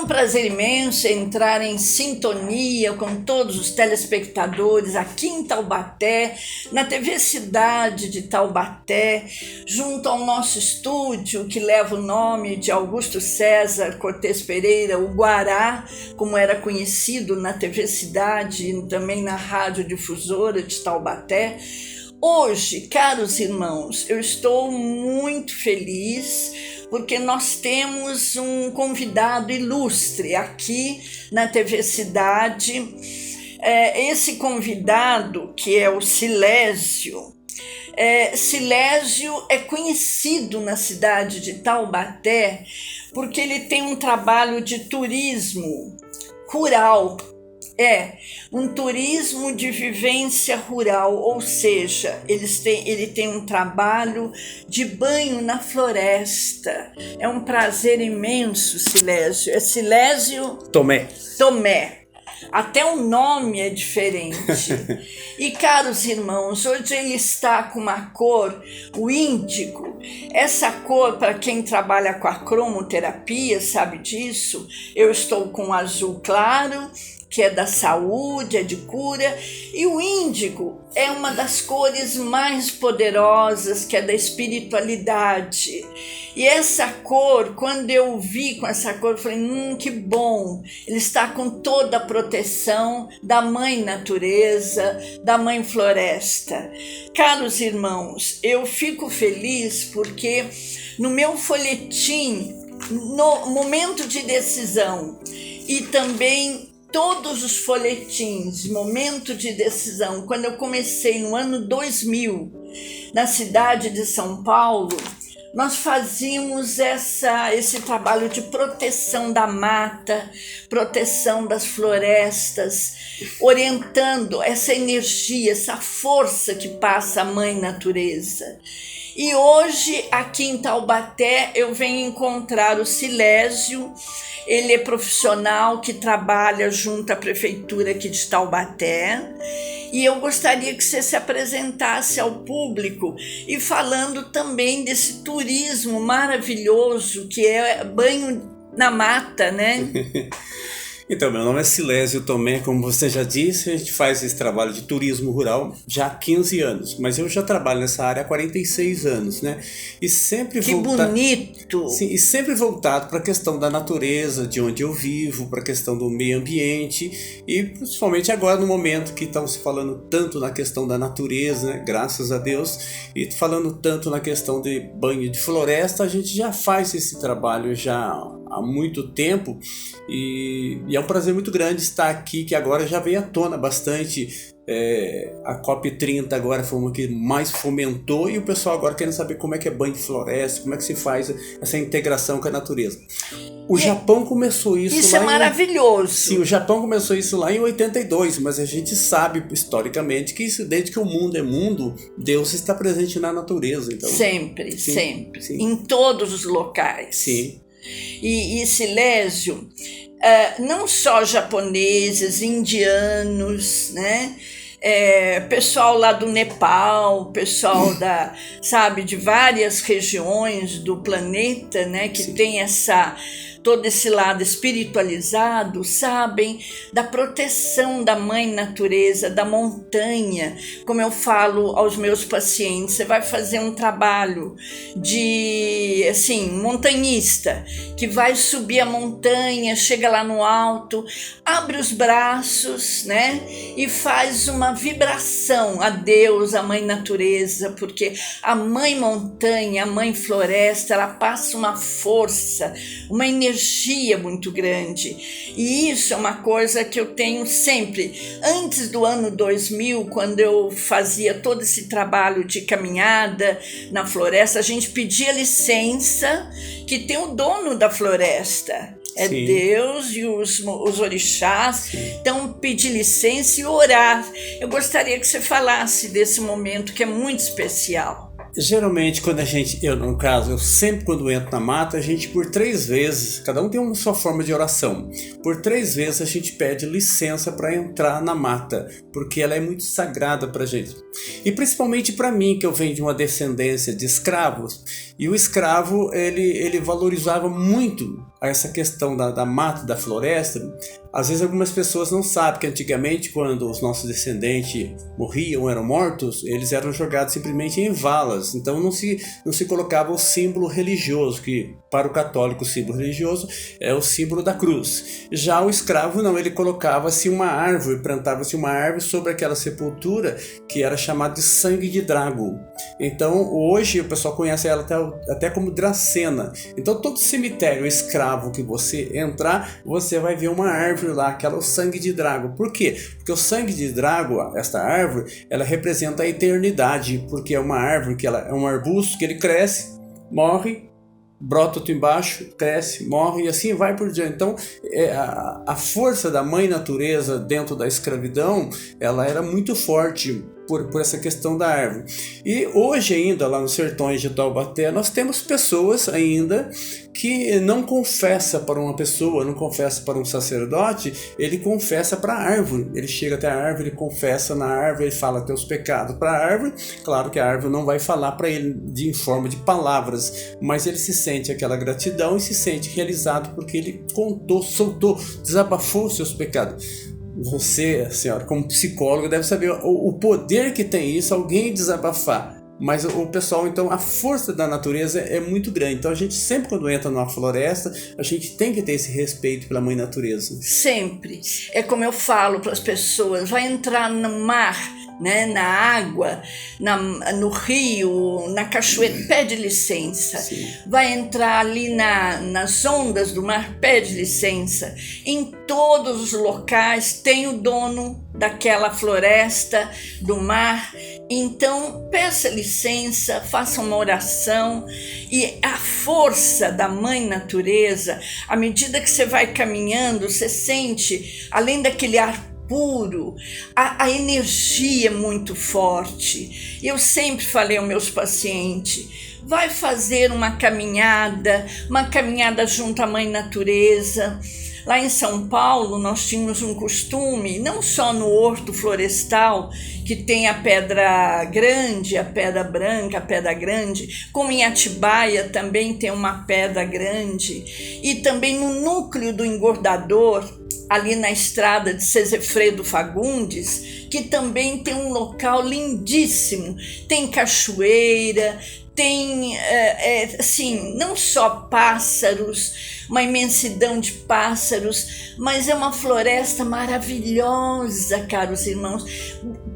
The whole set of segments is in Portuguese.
Prazer imenso entrar em sintonia com todos os telespectadores aqui em Taubaté, na TV Cidade de Taubaté, junto ao nosso estúdio que leva o nome de Augusto César Cortes Pereira, o Guará, como era conhecido na TV Cidade e também na Rádio Difusora de Taubaté. Hoje, caros irmãos, eu estou muito feliz porque nós temos um convidado ilustre aqui na TV Cidade. Esse convidado, que é o Silésio, Silésio é conhecido na cidade de Taubaté porque ele tem um trabalho de turismo rural. Um turismo de vivência rural, ou seja, ele tem um trabalho de banho na floresta. É um prazer imenso, Silésio. É Silésio Tomé. Até o nome é diferente. E, caros irmãos, hoje ele está com uma cor, o índigo. Essa cor, para quem trabalha com a cromoterapia, sabe disso. Eu estou com azul claro, que é da saúde, é de cura, e o índigo é uma das cores mais poderosas, que é da espiritualidade. E essa cor, quando eu vi com essa cor, eu falei, que bom, ele está com toda a proteção da mãe natureza, da mãe floresta. Caros irmãos, eu fico feliz porque no meu folhetim, no momento de decisão e também todos os folhetins, momento de decisão, quando eu comecei no ano 2000, na cidade de São Paulo, nós fazíamos esse trabalho de proteção da mata, proteção das florestas, orientando essa energia, essa força que passa a mãe natureza. E hoje, aqui em Taubaté, eu venho encontrar o Silésio. Ele é profissional que trabalha junto à prefeitura aqui de Taubaté. E eu gostaria que você se apresentasse ao público e falando também desse turismo maravilhoso que é banho na mata, né? Então, meu nome é Silésio Tomé, como você já disse, a gente faz esse trabalho de turismo rural já há 15 anos, mas eu já trabalho nessa área há 46 anos, né? E sempre bonito! Sim, e sempre voltado para a questão da natureza, de onde eu vivo, para a questão do meio ambiente e principalmente agora no momento que estão se falando tanto na questão da natureza, né? Graças a Deus, e falando tanto na questão de banho de floresta, a gente já faz esse trabalho já há muito tempo e é um prazer muito grande estar aqui, que agora já veio à tona bastante. A COP30 agora foi uma que mais fomentou e o pessoal agora querendo saber como é que é banho de floresta, como é que se faz essa integração com a natureza. O Japão começou isso lá. Isso é maravilhoso. Sim, o Japão começou isso lá em 82, mas a gente sabe historicamente que isso, desde que o mundo é mundo, Deus está presente na natureza. Então, sempre. Em todos os locais. Sim. E Silésio, não só japoneses, indianos, né? Pessoal lá do Nepal, pessoal de várias regiões do planeta, né? Que tem todo esse lado espiritualizado, sabem da proteção da mãe natureza, da montanha. Como eu falo aos meus pacientes, você vai fazer um trabalho de, montanhista, que vai subir a montanha, chega lá no alto, abre os braços, né? E faz uma vibração a Deus, a mãe natureza, porque a mãe montanha, a mãe floresta, ela passa uma força, uma energia muito grande. E isso é uma coisa que eu tenho sempre. Antes do ano 2000, quando eu fazia todo esse trabalho de caminhada na floresta, a gente pedia licença que tem o dono da floresta. É Sim. Deus e os orixás. Então, pedir licença e orar. Eu gostaria que você falasse desse momento que é muito especial. Geralmente, quando no caso, eu sempre quando entro na mata, a gente por 3 vezes, cada um tem uma sua forma de oração, por 3 vezes a gente pede licença para entrar na mata, porque ela é muito sagrada para a gente. E principalmente para mim, que eu venho de uma descendência de escravos, e o escravo, ele valorizava muito essa questão da mata, da floresta. Às vezes algumas pessoas não sabem que antigamente, quando os nossos descendentes morriam, eram mortos, eles eram jogados simplesmente em valas. Então não se colocava o símbolo religioso, que para o católico o símbolo religioso é o símbolo da cruz. Já o escravo não, ele colocava-se uma árvore, plantava-se uma árvore sobre aquela sepultura que era chamada de sangue de drago. Então hoje o pessoal conhece ela até como Dracena. Então todo cemitério escravo que você entrar, você vai ver uma árvore lá, aquela é o sangue de drago. Por quê? Porque o sangue de drago, esta árvore, ela representa a eternidade, porque é uma árvore que ela é um arbusto que ele cresce, morre, brota outro embaixo, cresce, morre e assim vai por diante. Então a força da mãe natureza dentro da escravidão, ela era muito forte por essa questão da árvore. E hoje ainda lá nos sertões de Taubaté nós temos pessoas ainda que não confessa para uma pessoa, não confessa para um sacerdote, ele confessa para a árvore. Ele chega até a árvore, ele confessa na árvore, ele fala teus pecados para a árvore. Claro que a árvore não vai falar para ele em forma de palavras, mas ele se sente aquela gratidão e se sente realizado porque ele contou, soltou, desabafou os seus pecados. Você, senhora, como psicóloga, deve saber o poder que tem isso, alguém desabafar. Mas o pessoal, então, a força da natureza é muito grande. Então a gente sempre quando entra numa floresta, a gente tem que ter esse respeito pela mãe natureza. Sempre. É como eu falo para as pessoas, vai entrar no mar, né, na água, no rio, na cachoeira, pede licença. Sim. Vai entrar ali nas ondas do mar, pede licença. Em todos os locais tem o dono daquela floresta, do mar. Então peça licença, faça uma oração. E a força da mãe natureza, à medida que você vai caminhando, você sente, além daquele ar puro, a energia é muito forte. Eu sempre falei aos meus pacientes, vai fazer uma caminhada junto à mãe natureza. Lá em São Paulo nós tínhamos um costume, não só no horto florestal, que tem a pedra grande, a pedra branca, a pedra grande, como em Atibaia também tem uma pedra grande, e também no núcleo do engordador, ali na estrada de Sesefredo Fagundes, que também tem um local lindíssimo, tem cachoeira, tem, assim, não só pássaros, uma imensidão de pássaros, mas é uma floresta maravilhosa, caros irmãos.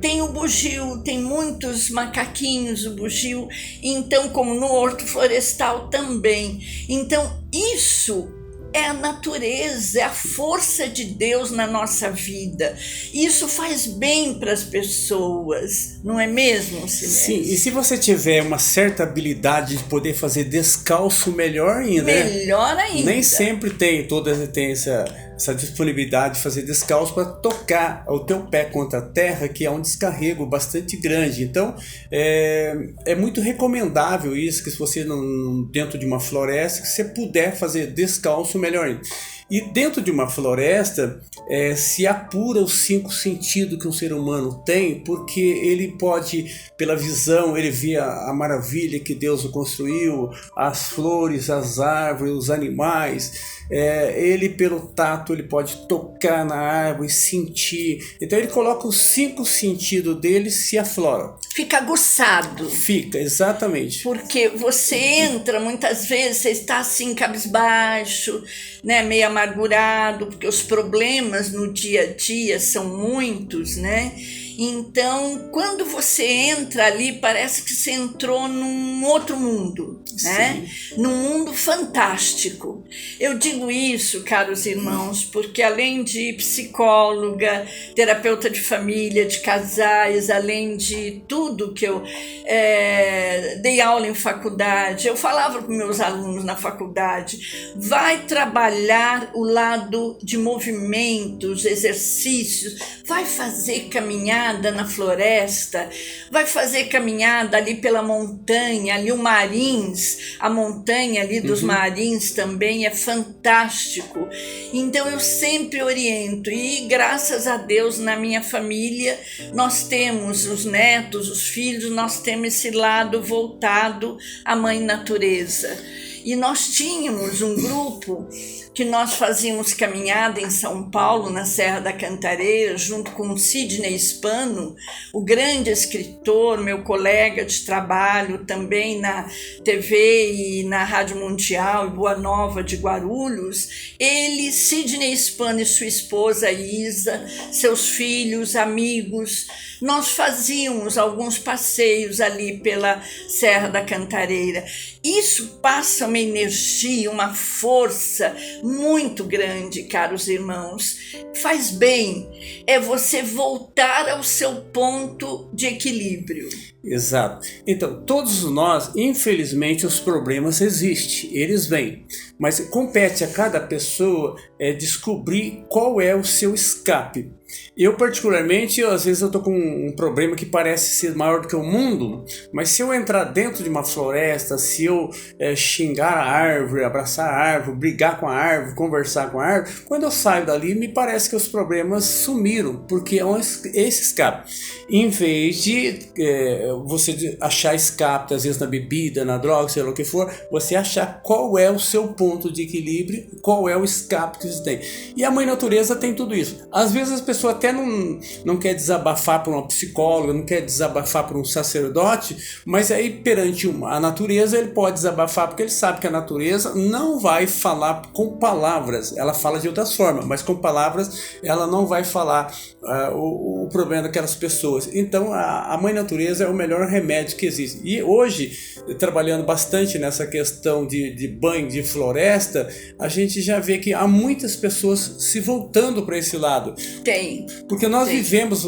Tem o bugio, tem muitos macaquinhos, o bugio, então, como no horto florestal também. Então, isso é a natureza, é a força de Deus na nossa vida. Isso faz bem para as pessoas, não é mesmo, Silêncio? Sim, e se você tiver uma certa habilidade de poder fazer descalço, melhor ainda. Melhor ainda. Nem sempre tem essa disponibilidade de fazer descalço para tocar o teu pé contra a terra, que é um descarrego bastante grande. Então, é muito recomendável isso, que se você dentro de uma floresta, que você puder fazer descalço, melhor ainda. E dentro de uma floresta, se apura os 5 sentidos que um ser humano tem, porque ele pode, pela visão, ele vê a maravilha que Deus construiu, as flores, as árvores, os animais. Ele, pelo tato, ele pode tocar na árvore, sentir. Então ele coloca os 5 sentidos dele, se aflora. Fica aguçado. Fica, exatamente. Porque você entra, muitas vezes, você está assim, cabisbaixo, né, meio amargurado, porque os problemas no dia a dia são muitos, né? Então, quando você entra ali, parece que você entrou num outro mundo, né? Num mundo fantástico. Eu digo isso, caros irmãos, porque além de psicóloga, terapeuta de família, de casais, além de tudo que eu dei aula em faculdade, eu falava para meus alunos na faculdade, vai trabalhar o lado de movimentos, exercícios, vai fazer caminhada na floresta, vai fazer caminhada ali pela montanha, ali o Marins, a montanha ali dos Marins também é fantástico. Então eu sempre oriento, e graças a Deus na minha família nós temos os netos, os filhos, nós temos esse lado voltado à mãe natureza. E nós tínhamos um grupo que nós fazíamos caminhada em São Paulo, na Serra da Cantareira, junto com o Sidney Spano, o grande escritor, meu colega de trabalho também na TV e na Rádio Mundial e Boa Nova de Guarulhos. Ele, Sidney Spano e sua esposa Isa, seus filhos, amigos, nós fazíamos alguns passeios ali pela Serra da Cantareira. Isso passa uma energia, uma força muito grande, caros irmãos. Faz bem, é você voltar ao seu ponto de equilíbrio. Exato. Então, todos nós, infelizmente, os problemas existem, eles vêm. Mas compete a cada pessoa descobrir qual é o seu escape. Eu particularmente, às vezes eu tô com um problema que parece ser maior do que o mundo, mas se eu entrar dentro de uma floresta, se eu xingar a árvore, abraçar a árvore, brigar com a árvore, conversar com a árvore, quando eu saio dali me parece que os problemas sumiram, porque é esse escape. Em vez de você achar escape, às vezes na bebida, na droga, sei lá o que for, você achar qual é o seu ponto de equilíbrio, qual é o escape que você tem. E a mãe natureza tem tudo isso. Às vezes as pessoas até não quer desabafar para uma psicóloga, não quer desabafar para um sacerdote, mas aí perante a natureza ele pode desabafar, porque ele sabe que a natureza não vai falar com palavras, ela fala de outras formas, mas com palavras ela não vai falar o problema daquelas pessoas. Então a mãe natureza é o melhor remédio que existe. E hoje, trabalhando bastante nessa questão de banho de floresta, a gente já vê que há muitas pessoas se voltando para esse lado. Tem. Porque nós vivemos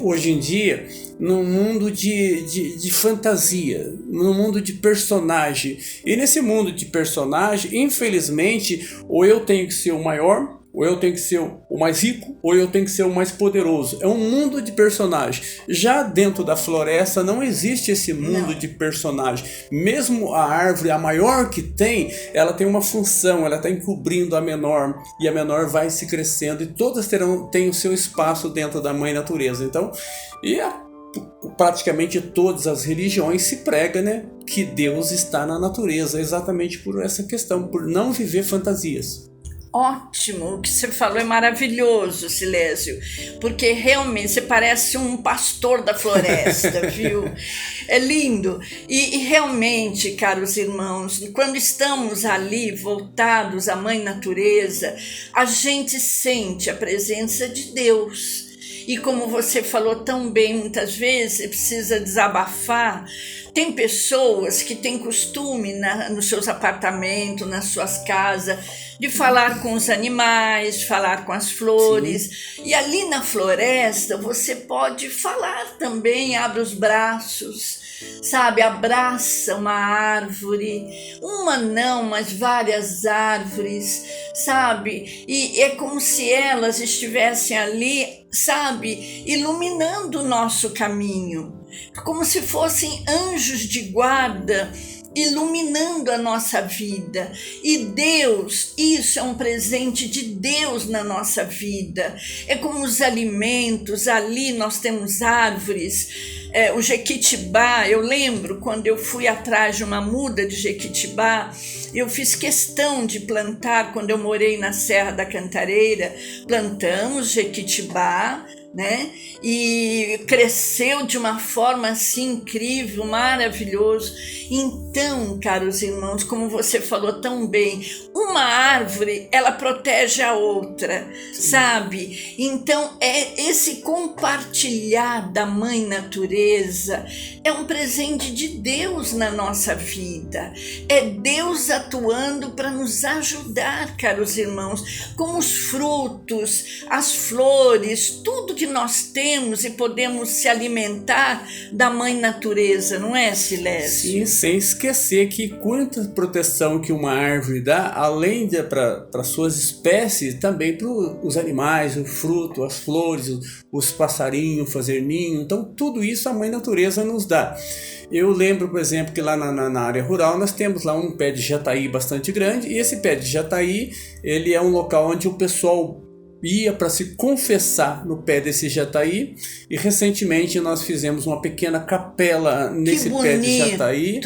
hoje em dia num mundo de fantasia, num mundo de personagem. E nesse mundo de personagem, infelizmente, ou eu tenho que ser o maior, ou eu tenho que ser o mais rico, ou eu tenho que ser o mais poderoso. É um mundo de personagem. Já dentro da floresta não existe esse mundo de personagem. Mesmo a árvore, a maior que tem, ela tem uma função, ela está encobrindo a menor, e a menor vai se crescendo, e todas têm o seu espaço dentro da mãe natureza. Então, praticamente todas as religiões se prega, né, que Deus está na natureza, exatamente por essa questão, por não viver fantasias. Ótimo, o que você falou é maravilhoso, Silésio, porque realmente você parece um pastor da floresta, viu? É lindo. E realmente, caros irmãos, quando estamos ali voltados à Mãe Natureza, a gente sente a presença de Deus. E como você falou tão bem, muitas vezes precisa desabafar. Tem pessoas que têm costume nos seus apartamentos, nas suas casas, de falar com os animais, falar com as flores. Sim. E ali na floresta você pode falar também, abre os braços, sabe, abraça uma árvore, uma não, mas várias árvores, sabe, e é como se elas estivessem ali, sabe, iluminando o nosso caminho, como se fossem anjos de guarda, iluminando a nossa vida. E Deus, isso é um presente de Deus na nossa vida. É como os alimentos, ali nós temos árvores, o jequitibá. Eu lembro quando eu fui atrás de uma muda de jequitibá, eu fiz questão de plantar, quando eu morei na Serra da Cantareira, plantamos jequitibá, né? E cresceu de uma forma assim incrível, maravilhoso. Então, caros irmãos, como você falou tão bem, uma árvore, ela protege a outra, sabe? Então, esse compartilhar da Mãe Natureza é um presente de Deus na nossa vida. É Deus atuando para nos ajudar, caros irmãos, com os frutos, as flores, tudo que nós temos e podemos se alimentar da Mãe Natureza, não é, Silésio? Sim, sem esquecer que quanta proteção que uma árvore dá, além para suas espécies, também para os animais, o fruto, as flores, os passarinhos fazer ninho. Então tudo isso a Mãe Natureza nos dá. Eu lembro, por exemplo, que lá na área rural nós temos lá um pé de jataí bastante grande, e esse pé de jataí, ele é um local onde o pessoal ia para se confessar no pé desse jataí, e recentemente nós fizemos uma pequena capela nesse pé de jataí.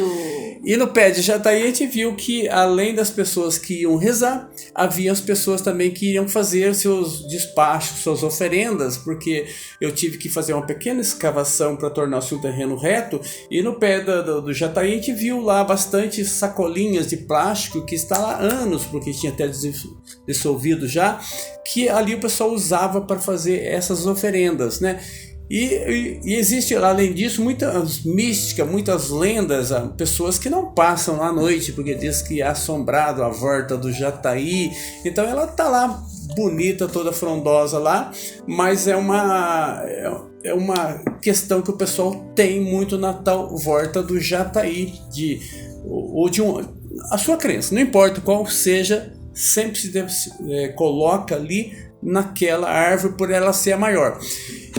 E no pé de jataí a gente viu que, além das pessoas que iam rezar, havia as pessoas também que iriam fazer seus despachos, suas oferendas, porque eu tive que fazer uma pequena escavação para tornar o seu terreno reto, e no pé do jataí a gente viu lá bastante sacolinhas de plástico que está lá há anos, porque tinha até dissolvido já, que ali o pessoal usava para fazer essas oferendas, né? E existe, além disso, muitas místicas, muitas lendas, pessoas que não passam à noite, porque diz que é assombrado a volta do jataí. Então ela tá lá bonita, toda frondosa lá, mas é uma questão que o pessoal tem muito na tal volta do jataí, a sua crença, não importa qual seja, sempre se coloca ali naquela árvore por ela ser a maior.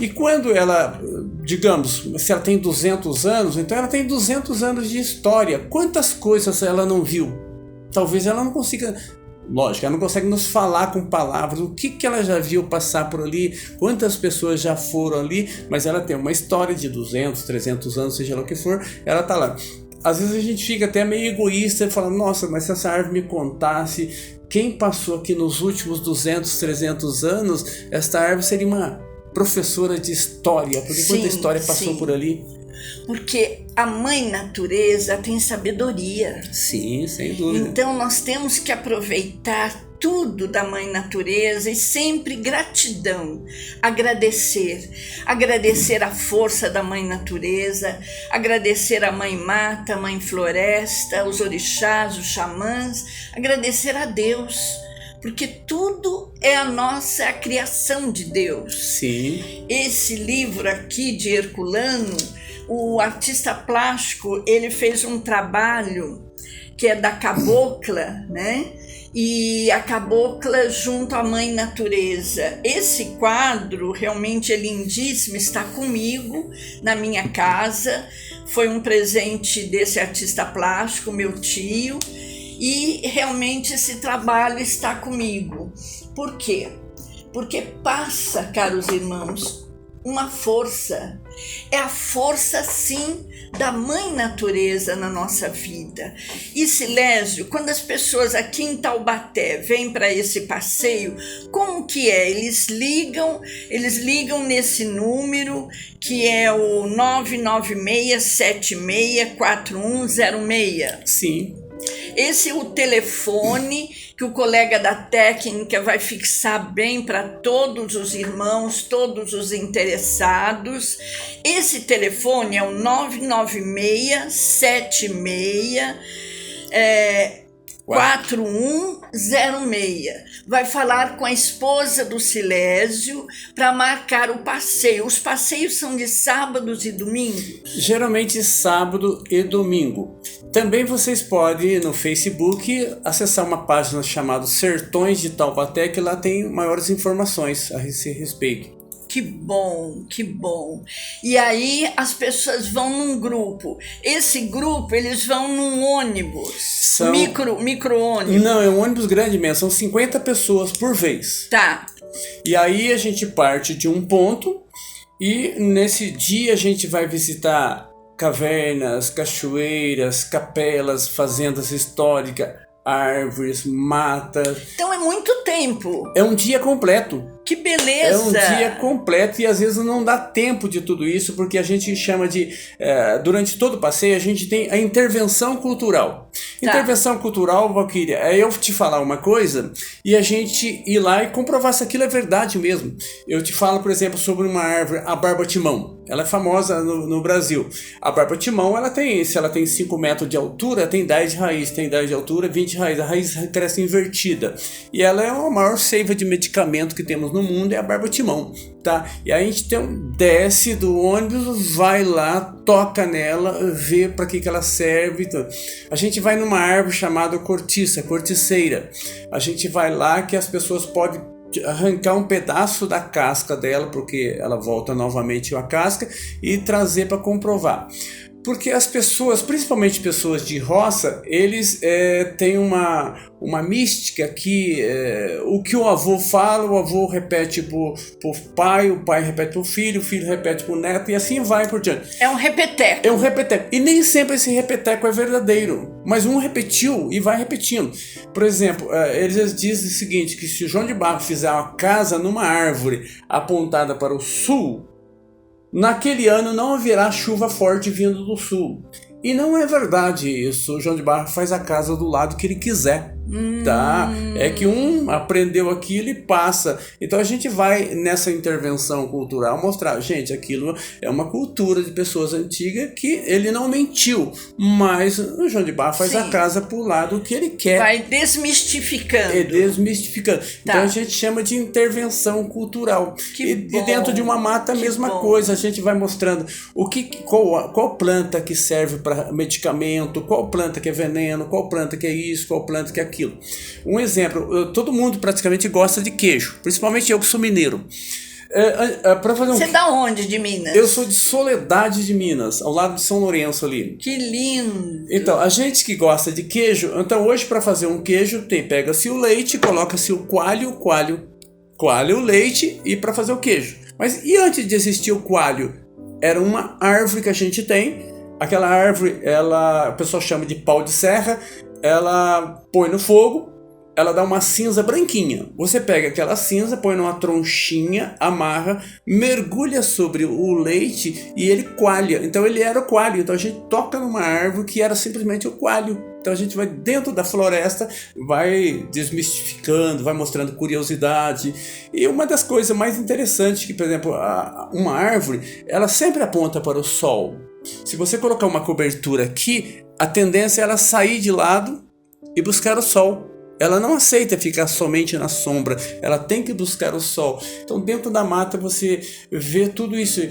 E quando ela, digamos, se ela tem 200 anos, então ela tem 200 anos de história. Quantas coisas ela não viu? Talvez ela não consiga, lógico, ela não consegue nos falar com palavras o que ela já viu passar por ali, quantas pessoas já foram ali, mas ela tem uma história de 200, 300 anos, seja lá o que for, ela está lá. Às vezes a gente fica até meio egoísta e fala, nossa, mas se essa árvore me contasse quem passou aqui nos últimos 200, 300 anos, esta árvore seria uma professora de história, porque quanta história passou por ali. Porque a Mãe Natureza tem sabedoria. Sim, sem dúvida. Então nós temos que aproveitar tudo da Mãe Natureza e sempre gratidão, agradecer a força da Mãe Natureza, agradecer a Mãe Mata, a Mãe Floresta, os orixás, os xamãs, agradecer a Deus, porque tudo é a criação de Deus. Sim. Esse livro aqui de Herculano, o artista plástico, ele fez um trabalho que é da cabocla, né? E a cabocla junto à Mãe Natureza. Esse quadro realmente é lindíssimo, está comigo na minha casa, foi um presente desse artista plástico, meu tio, e realmente esse trabalho está comigo. Por quê? Porque passa, caros irmãos, uma força, é a força sim da Mãe Natureza na nossa vida. E Silésio, quando as pessoas aqui em Taubaté vêm para esse passeio, como que é? Eles ligam nesse número que é o 996764106. Sim. Esse é o telefone que o colega da técnica vai fixar bem para todos os irmãos, todos os interessados. Esse telefone é o 996764106. Vai falar com a esposa do Silésio para marcar o passeio. Os passeios são de sábados e domingos? Geralmente sábado e domingo. Também vocês podem, no Facebook, acessar uma página chamada Sertões de Taubaté, que lá tem maiores informações a esse respeito. Que bom, que bom. E aí as pessoas vão num grupo. Esse grupo, eles vão num ônibus, micro-ônibus. Não, é um ônibus grande mesmo, são 50 pessoas por vez. Tá. E aí a gente parte de um ponto e nesse dia a gente vai visitar cavernas, cachoeiras, capelas, fazendas históricas, árvores, matas. Então é muito tempo. É um dia completo. Que beleza! É um dia completo e às vezes não dá tempo de tudo isso, porque a gente chama de, durante todo o passeio, a gente tem a intervenção cultural. Tá. Intervenção cultural, Valquíria, é eu te falar uma coisa e a gente ir lá e comprovar se aquilo é verdade mesmo. Eu te falo, por exemplo, sobre uma árvore, a barba-timão. Ela é famosa no Brasil. A barba-timão, se ela tem 5 metros de altura, tem 10 de raiz, tem 10 de altura, 20 de raiz. A raiz cresce invertida. E ela é a maior seiva de medicamento que temos no mundo, é a barba-timão, tá? E aí a gente desce do ônibus, vai lá, toca nela, vê para que ela serve. Então, a gente vai numa árvore chamada corticeira. A gente vai lá que as pessoas podem arrancar um pedaço da casca dela, porque ela volta novamente a casca, e trazer para comprovar. Porque as pessoas, principalmente pessoas de roça, eles têm uma mística que o que o avô fala, o avô repete pro pai, o pai repete pro filho, o filho repete pro neto, e assim vai por diante. É um repeteco. É um repeteco. E nem sempre esse repeteco é verdadeiro. Mas um repetiu e vai repetindo. Por exemplo, eles dizem o seguinte, que se o João de Barro fizer uma casa numa árvore apontada para o sul, naquele ano não haverá chuva forte vindo do sul. E não é verdade isso. O João de Barro faz a casa do lado que ele quiser. Tá? É que um aprendeu aquilo e passa. Então a gente vai nessa intervenção cultural mostrar, gente, aquilo é uma cultura de pessoas antigas que ele não mentiu, mas o João de Barro faz a casa pro lado que ele quer. Vai desmistificando. Desmistificando. Tá. Então a gente chama de intervenção cultural. E dentro de uma mata a mesma coisa, a gente vai mostrando qual planta que serve para medicamento, qual planta que é veneno, qual planta que é isso, qual planta que é aquilo. Um exemplo, todo mundo praticamente gosta de queijo, principalmente eu que sou mineiro. Você é da onde de Minas? Eu sou de Soledade de Minas, ao lado de São Lourenço ali. Que lindo! Então, a gente que gosta de queijo, então hoje para fazer um queijo, pega-se o leite, coloca-se o coalho, o leite e para fazer o queijo. Mas e antes de existir o coalho? Era uma árvore que a gente tem, aquela árvore, o pessoal chama de pau de serra, ela põe no fogo, ela dá uma cinza branquinha. Você pega aquela cinza, põe numa tronchinha, amarra, mergulha sobre o leite e ele coalha. Então ele era o coalho. Então a gente toca numa árvore que era simplesmente o coalho. Então a gente vai dentro da floresta, vai desmistificando, vai mostrando curiosidade. E uma das coisas mais interessantes que, por exemplo, uma árvore, ela sempre aponta para o sol. Se você colocar uma cobertura aqui, a tendência é ela sair de lado e buscar o sol. Ela não aceita ficar somente na sombra, ela tem que buscar o sol. Então dentro da mata você vê tudo isso.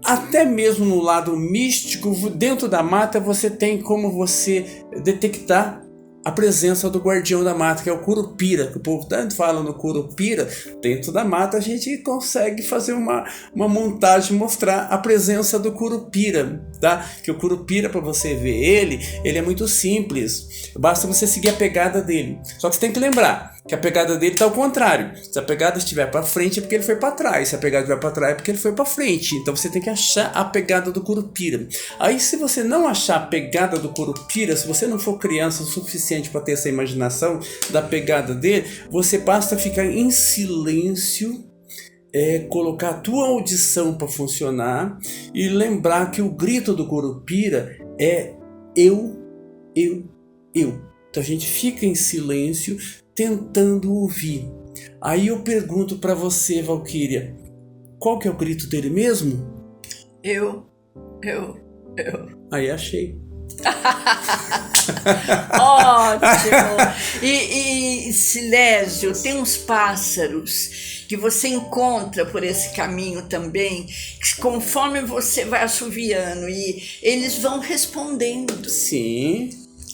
Até mesmo no lado místico, dentro da mata você tem como você detectar a presença do guardião da mata, que é o curupira, que o povo tanto fala no curupira. Dentro da mata a gente consegue fazer uma montagem, mostrar a presença do curupira, tá? Que o curupira, para você ver ele é muito simples, basta você seguir a pegada dele. Só que você tem que lembrar que a pegada dele está ao contrário. Se a pegada estiver para frente é porque ele foi para trás, se a pegada estiver para trás é porque ele foi para frente. Então você tem que achar a pegada do curupira. Aí se você não achar a pegada do curupira, se você não for criança o suficiente para ter essa imaginação da pegada dele, você basta ficar em silêncio, colocar a tua audição para funcionar e lembrar que o grito do curupira é eu. Então a gente fica em silêncio tentando ouvir. Aí eu pergunto para você, Valquíria, qual que é o grito dele mesmo? Eu. Aí achei. Ótimo! E Silésio, tem uns pássaros que você encontra por esse caminho também, que conforme você vai assoviando e eles vão respondendo. Sim.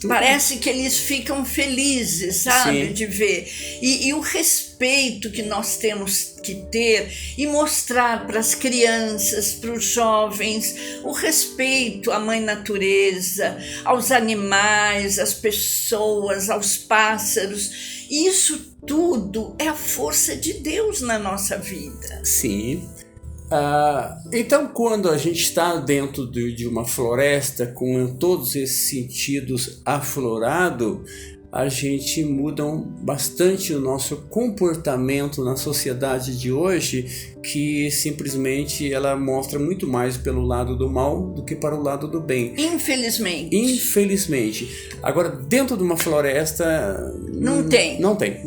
Parece que eles ficam felizes, sabe, Sim. de ver. E o respeito que nós temos que ter e mostrar para as crianças, para os jovens, o respeito à mãe natureza, aos animais, às pessoas, aos pássaros. Isso tudo é a força de Deus na nossa vida. Sim. Então, quando a gente está dentro de uma floresta com todos esses sentidos aflorados, a gente muda bastante o nosso comportamento na sociedade de hoje, que simplesmente ela mostra muito mais pelo lado do mal do que para o lado do bem. Infelizmente. Infelizmente. Agora, dentro de uma floresta... Não tem. Não tem.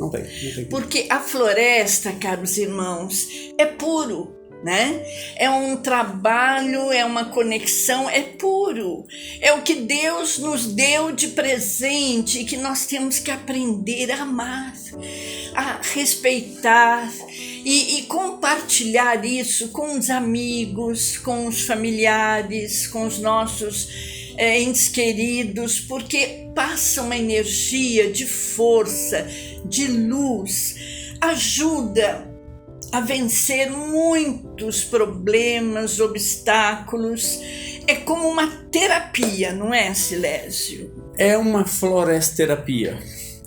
Porque a floresta, caros irmãos, é puro. Né? É um trabalho, é uma conexão, é puro. É o que Deus nos deu de presente e que nós temos que aprender a amar, a respeitar e compartilhar isso com os amigos, com os familiares, com os nossos entes queridos, porque passa uma energia de força, de luz, ajuda a vencer muitos problemas, obstáculos. É como uma terapia, não é, Silésio? É uma floresta-terapia.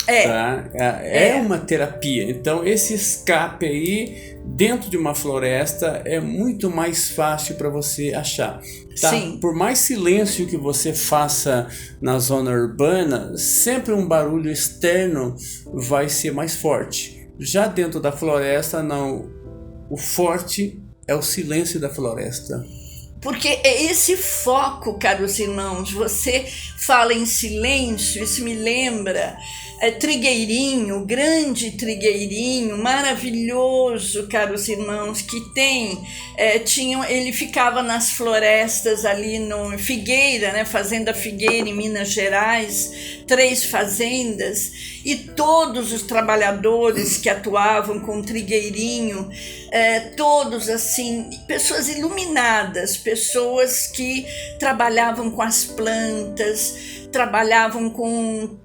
Tá? É uma terapia. Então, esse escape aí, dentro de uma floresta, é muito mais fácil para você achar. Tá? Sim. Por mais silêncio que você faça na zona urbana, sempre um barulho externo vai ser mais forte. Já dentro da floresta, não. O forte é o silêncio da floresta. Porque é esse foco, caros irmãos. Você fala em silêncio, isso me lembra Trigueirinho, grande Trigueirinho, maravilhoso, caros irmãos, que ele ficava nas florestas ali no Figueira, né, Fazenda Figueira em Minas Gerais, 3 fazendas, e todos os trabalhadores que atuavam com Trigueirinho, todos assim, pessoas iluminadas, pessoas que trabalhavam com as plantas, trabalhavam com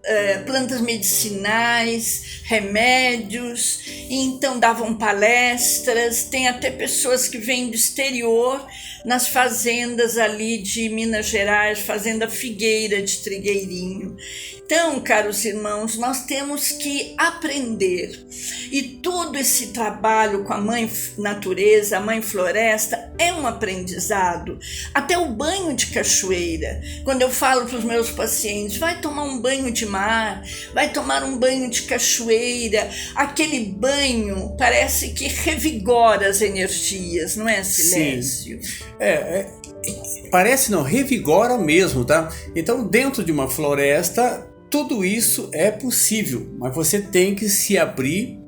plantas medicinais, remédios, e então davam palestras. Tem até pessoas que vêm do exterior nas fazendas ali de Minas Gerais, Fazenda Figueira de Trigueirinho. Então, caros irmãos, nós temos que aprender. E todo esse trabalho com a Mãe Natureza, a Mãe Floresta, é um aprendizado. Até o banho de cachoeira. Quando eu falo para os meus pacientes, vai tomar um banho de mar, vai tomar um banho de cachoeira, aquele banho parece que revigora as energias, não é, Silésio? Sim. Parece não, revigora mesmo, tá? Então, dentro de uma floresta, tudo isso é possível, mas você tem que se abrir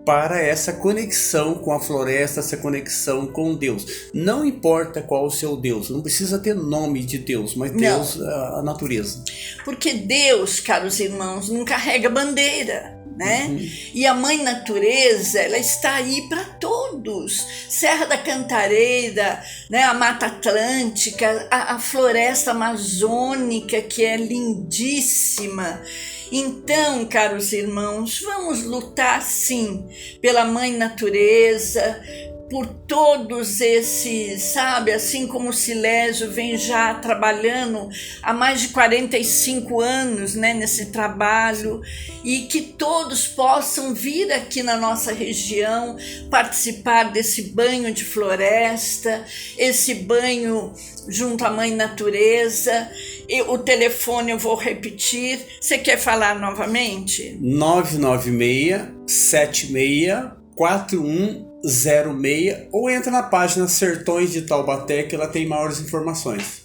para essa conexão com a floresta, essa conexão com Deus. Não importa qual o seu Deus, não precisa ter nome de Deus, mas Deus, a natureza. Porque Deus, caros irmãos, não carrega bandeira, né? E a Mãe Natureza, ela está aí para todos. Serra da Cantareira, né? A Mata Atlântica, a floresta amazônica, que é lindíssima. Então, caros irmãos, vamos lutar sim pela Mãe Natureza, por todos esses, sabe, assim como o Silésio vem já trabalhando há mais de 45 anos, né, nesse trabalho, e que todos possam vir aqui na nossa região participar desse banho de floresta, esse banho junto à Mãe Natureza. E o telefone eu vou repetir. Você quer falar novamente? 996-76-4106, ou entra na página Sertões de Taubaté, que ela tem maiores informações.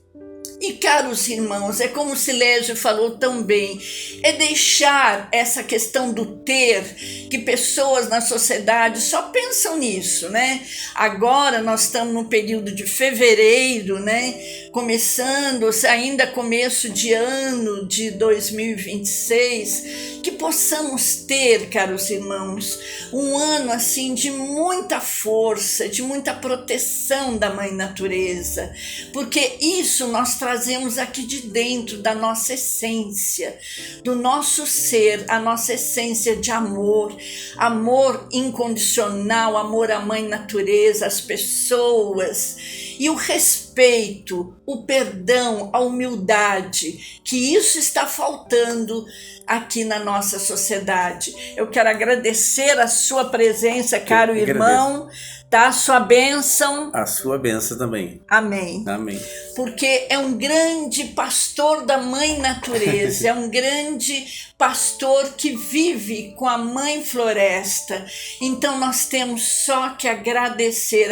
E, caros irmãos, é como o Silésio falou tão bem, é deixar essa questão do ter, que pessoas na sociedade só pensam nisso, né? Agora nós estamos no período de fevereiro, né? Começando, ainda começo de ano de 2026, que possamos ter, caros irmãos, um ano assim de muita força, de muita proteção da Mãe Natureza, porque isso nós trazemos aqui de dentro da nossa essência, do nosso ser, a nossa essência de amor, amor incondicional, amor à Mãe Natureza, às pessoas, e o respeito, o perdão, a humildade, que isso está faltando aqui na nossa sociedade. Eu quero agradecer a sua presença, caro irmão, tá? A sua bênção. A sua bênção também. Amém. Amém. Porque é um grande pastor da Mãe Natureza, é um grande pastor que vive com a Mãe Floresta. Então nós temos só que agradecer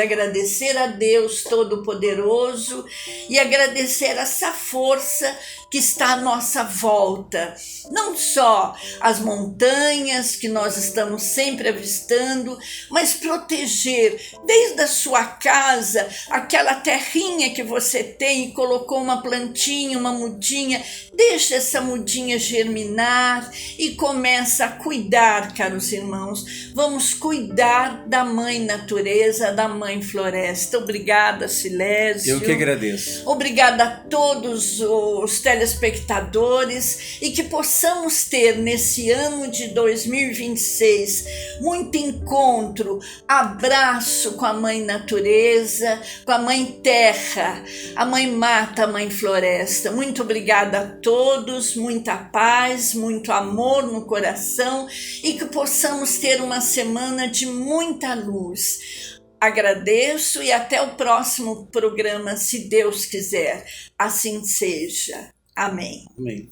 a Deus Todo-Poderoso e agradecer essa força que está à nossa volta. Não só as montanhas que nós estamos sempre avistando, mas proteger desde a sua casa, aquela terrinha que você tem e colocou uma plantinha, uma mudinha, deixa essa mudinha germinar e começa a cuidar, caros irmãos. Vamos cuidar da Mãe Natureza, da Mãe Floresta. Obrigada, Silésio. Eu que agradeço. Obrigada a todos os telespectadores e que possamos ter nesse ano de 2026 muito encontro, abraço com a Mãe Natureza, com a Mãe Terra, a Mãe Mata, a Mãe Floresta. Muito obrigada a todos, muita paz, muito amor no coração e que possamos ter uma semana de muita luz. Agradeço e até o próximo programa, se Deus quiser. Assim seja. Amém. Amém.